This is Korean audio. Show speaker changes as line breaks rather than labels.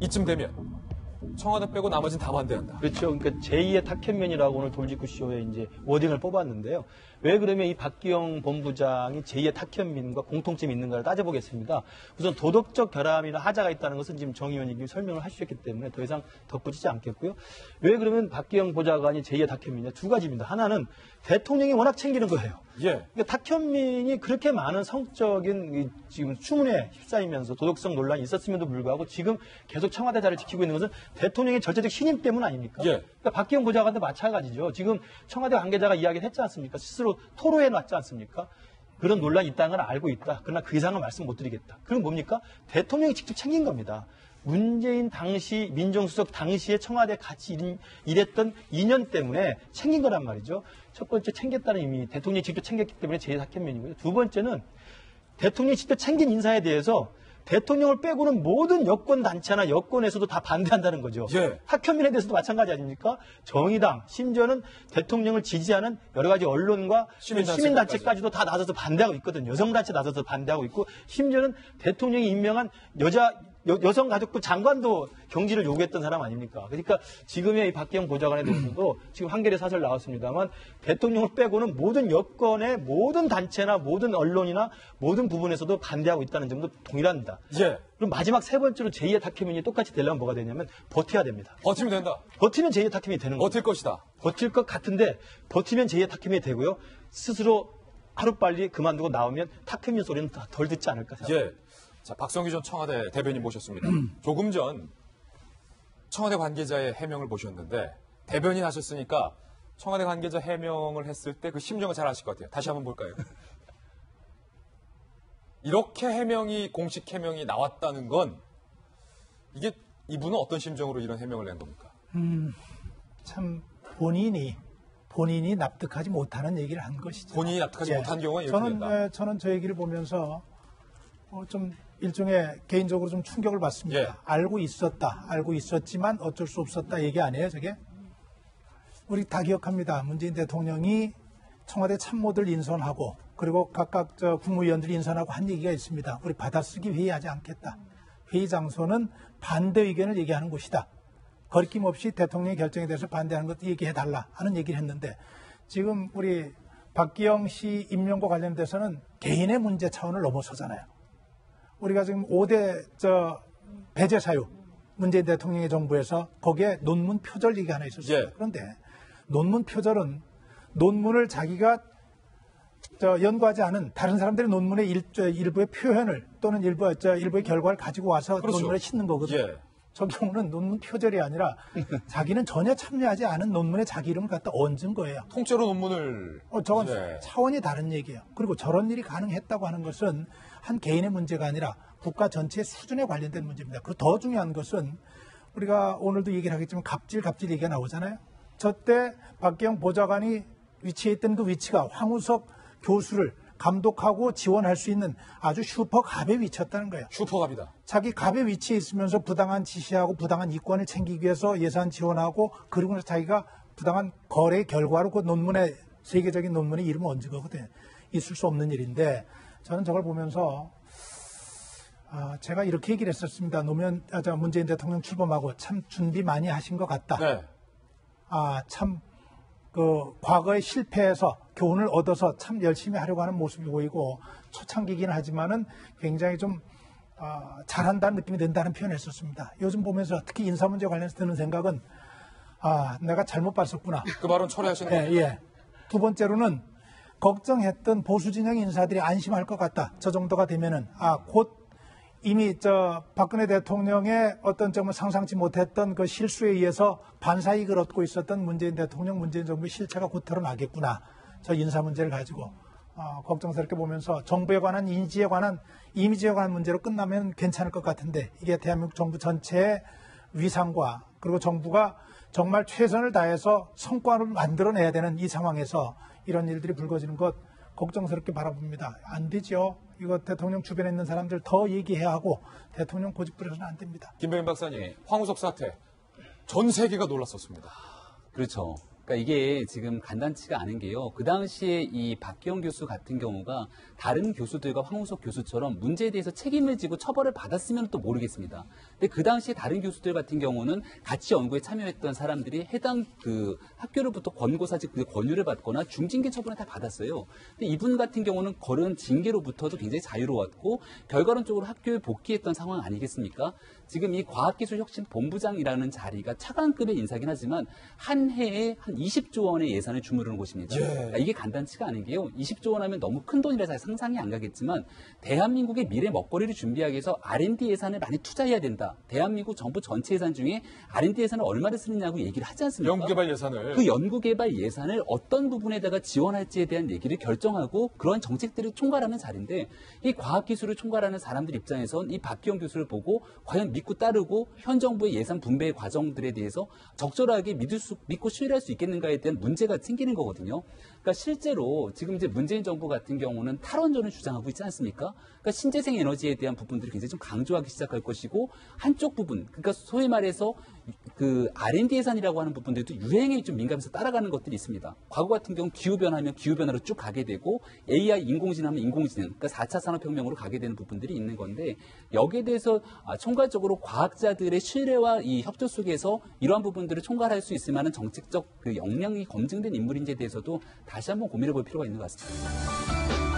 이쯤 되면 청와대 빼고 나머지는 다 반대한다.
그렇죠. 그러니까 제2의 탁현민이라고 오늘 돌직구쇼에 이제 워딩을 뽑았는데요. 왜 그러면 이 박기영 본부장이 제2의 탁현민과 공통점이 있는가를 따져보겠습니다. 우선 도덕적 결함이나 하자가 있다는 것은 지금 정 의원님이 설명을 하셨기 때문에 더 이상 덧붙이지 않겠고요. 왜 그러면 박기영 보좌관이 제2의 탁현민이냐? 두 가지입니다. 하나는 대통령이 워낙 챙기는 거예요.
예.
그러니까 탁현민이 그렇게 많은 성적인 지금 추문에 휩싸이면서 도덕성 논란이 있었음에도 불구하고 지금 계속 청와대 자리를 지키고 있는 것은 대통령의 절대적 신임 때문 아닙니까?
예.
그러니까 박기영 보좌관도 마찬가지죠. 지금 청와대 관계자가 이야기를 했지 않습니까? 스스로 토로해 놨지 않습니까? 그런 논란이 있다는 걸 알고 있다. 그러나 그 이상은 말씀 못 드리겠다. 그럼 뭡니까? 대통령이 직접 챙긴 겁니다. 문재인 당시 민정수석 당시에 청와대 같이 일했던 인연 때문에 챙긴 거란 말이죠. 첫 번째 챙겼다는 의미, 대통령이 직접 챙겼기 때문에 제1탁현민이고요. 두 번째는 대통령이 직접 챙긴 인사에 대해서 대통령을 빼고는 모든 여권단체나 여권에서도 다 반대한다는 거죠.
예.
탁현민에 대해서도 마찬가지 아닙니까? 정의당, 심지어는 대통령을 지지하는 여러 가지 언론과 시민단체까지도 다 나서서 반대하고 있거든요. 여성단체 나서서 반대하고 있고, 심지어는 대통령이 임명한 여성가족부 장관도 경질을 요구했던 사람 아닙니까? 그러니까 지금의 이 박기영 보좌관에 대해서도 지금 한겨레 사설 나왔습니다만 대통령을 빼고는 모든 여권의 모든 단체나 모든 언론이나 모든 부분에서도 반대하고 있다는 점도 동일합니다.
예.
그럼 마지막 세 번째로 제2의 탁현민이 똑같이 되려면 뭐가 되냐면 버텨야 됩니다.
버티면 된다.
버티면 제2의 탁현민이 되는 거예요.
버틸 것이다.
버틸 것 같은데 버티면 제2의 탁현민이 되고요. 스스로 하루빨리 그만두고 나오면 탁현민 소리는 덜 듣지 않을까 생각합니다.
예. 자, 박성기 전 청와대 대변인 모셨습니다. 조금 전 청와대 관계자의 해명을 보셨는데 대변인 하셨으니까 청와대 관계자 해명을 했을 때 그 심정을 잘 아실 것 같아요. 다시 한번 볼까요? 이렇게 공식 해명이 나왔다는 건 이게 이분은 어떤 심정으로 이런 해명을 낸 겁니까?
참 본인이 납득하지 못하는 얘기를 한 것이죠.
본인이 납득하지 못한 경우가 이렇게 된다.
저는 저 얘기를 보면서 좀 일종의 개인적으로 좀 충격을 받습니다.
예.
알고 있었지만 어쩔 수 없었다 얘기 아니에요, 저게? 우리 다 기억합니다. 문재인 대통령이 청와대 참모들 인선하고 그리고 각각 국무위원들 인선하고 한 얘기가 있습니다. 우리 받아쓰기 회의하지 않겠다. 회의 장소는 반대 의견을 얘기하는 곳이다. 거리낌 없이 대통령의 결정에 대해서 반대하는 것도 얘기해달라 하는 얘기를 했는데 지금 우리 박기영 씨 임명과 관련돼서는 개인의 문제 차원을 넘어서잖아요. 우리가 지금 5대 배제 사유 문재인 대통령의 정부에서 거기에 논문 표절 얘기 하나 있었어요.
예.
그런데 논문 표절은 논문을 자기가 연구하지 않은 다른 사람들의 논문의 일부의 표현을 또는 일부의 결과를 가지고 와서
그렇죠.
논문에 싣는 거거든요.
예.
저 경우는 논문 표절이 아니라 자기는 전혀 참여하지 않은 논문에 자기 이름을 갖다 얹은 거예요.
통째로 논문을.
저건
예.
차원이 다른 얘기예요. 그리고 저런 일이 가능했다고 하는 것은 한 개인의 문제가 아니라 국가 전체의 수준에 관련된 문제입니다. 그리고 더 중요한 것은 우리가 오늘도 얘기를 하겠지만 갑질 얘기가 나오잖아요. 저때 박기영 보좌관이 위치해 있던 그 위치가 황우석 교수를 감독하고 지원할 수 있는 아주 슈퍼갑에 위치했다는 거예요.
슈퍼갑이다.
자기 갑에 위치해 있으면서 부당한 지시하고 부당한 이권을 챙기기 위해서 예산 지원하고 그리고 나서 자기가 부당한 거래 결과로 그 논문에 세계적인 논문에 이름을 얹은 거거든요. 있을 수 없는 일인데 저는 저걸 보면서 제가 이렇게 얘기를 했었습니다. 문재인 대통령 출범하고 참 준비 많이 하신 것 같다.
네.
참 과거의 실패에서 교훈을 얻어서 참 열심히 하려고 하는 모습이 보이고 초창기긴 하지만은 굉장히 좀 잘한다는 느낌이 든다는 표현을 했었습니다. 요즘 보면서 특히 인사 문제 관련해서 드는 생각은 내가 잘못 봤었구나.
그 발언 철회하시는 거예요?
예. 두 번째로는 걱정했던 보수 진영 인사들이 안심할 것 같다. 저 정도가 되면은 곧 이미 박근혜 대통령의 어떤 정말 상상치 못했던 그 실수에 의해서 반사이익을 얻고 있었던 문재인 대통령, 문재인 정부의 실체가 곧 드러나겠구나. 저 인사 문제를 가지고 걱정스럽게 보면서 정부에 관한 이미지에 관한 문제로 끝나면 괜찮을 것 같은데 이게 대한민국 정부 전체의 위상과 그리고 정부가 정말 최선을 다해서 성과를 만들어내야 되는 이 상황에서 이런 일들이 불거지는 것 걱정스럽게 바라봅니다. 안 되죠. 이거 대통령 주변에 있는 사람들 더 얘기해야 하고 대통령 고집 부려서는 안 됩니다.
김병인 박사님, 황우석 사태 전 세계가 놀랐었습니다.
그렇죠. 그러니까 이게 지금 간단치가 않은 게요. 그 당시에 이 박기영 교수 같은 경우가 다른 교수들과 황우석 교수처럼 문제에 대해서 책임을 지고 처벌을 받았으면 또 모르겠습니다. 근데 그 당시에 다른 교수들 같은 경우는 같이 연구에 참여했던 사람들이 해당 그 학교로부터 권고사직 그 권유를 받거나 중징계 처분을 다 받았어요. 근데 이분 같은 경우는 거른 징계로부터도 굉장히 자유로웠고 결과론적으로 학교에 복귀했던 상황 아니겠습니까? 지금 이 과학기술혁신본부장이라는 자리가 차관급의 인사긴 하지만 한 해에 한 20조 원의 예산을 주무르는 곳입니다. 그러니까 이게 간단치가 않은 게요. 20조 원 하면 너무 큰 돈이라서 상상이 안 가겠지만 대한민국의 미래 먹거리를 준비하기 위해서 R&D 예산을 많이 투자해야 된다. 대한민국 정부 전체 예산 중에 R&D 예산을 얼마를 쓰느냐고 얘기를 하지 않습니까?
연구개발 예산을.
그 연구개발 예산을 어떤 부분에다가 지원할지에 대한 얘기를 결정하고 그런 정책들을 총괄하는 자리인데 이 과학기술을 총괄하는 사람들 입장에선 이 박기영 교수를 보고 과연 믿고 따르고 현 정부의 예산 분배 과정들에 대해서 적절하게 믿고 신뢰할 수 있겠는가에 대한 문제가 생기는 거거든요. 그러니까 실제로 지금 이제 문재인 정부 같은 경우는 탈원전을 주장하고 있지 않습니까? 그러니까 신재생 에너지에 대한 부분들을 굉장히 좀 강조하기 시작할 것이고 한쪽 부분, 그러니까 소위 말해서 그 R&D 예산이라고 하는 부분들도 유행에 좀 민감해서 따라가는 것들이 있습니다. 과거 같은 경우 기후변화하면 기후변화로 쭉 가게 되고 AI 인공지능하면 인공지능, 그러니까 4차 산업혁명으로 가게 되는 부분들이 있는 건데 여기에 대해서 총괄적으로 과학자들의 신뢰와 이 협조 속에서 이러한 부분들을 총괄할 수 있을 만한 정책적 그 역량이 검증된 인물인지에 대해서도 다시 한번 고민해 볼 필요가 있는 것 같습니다.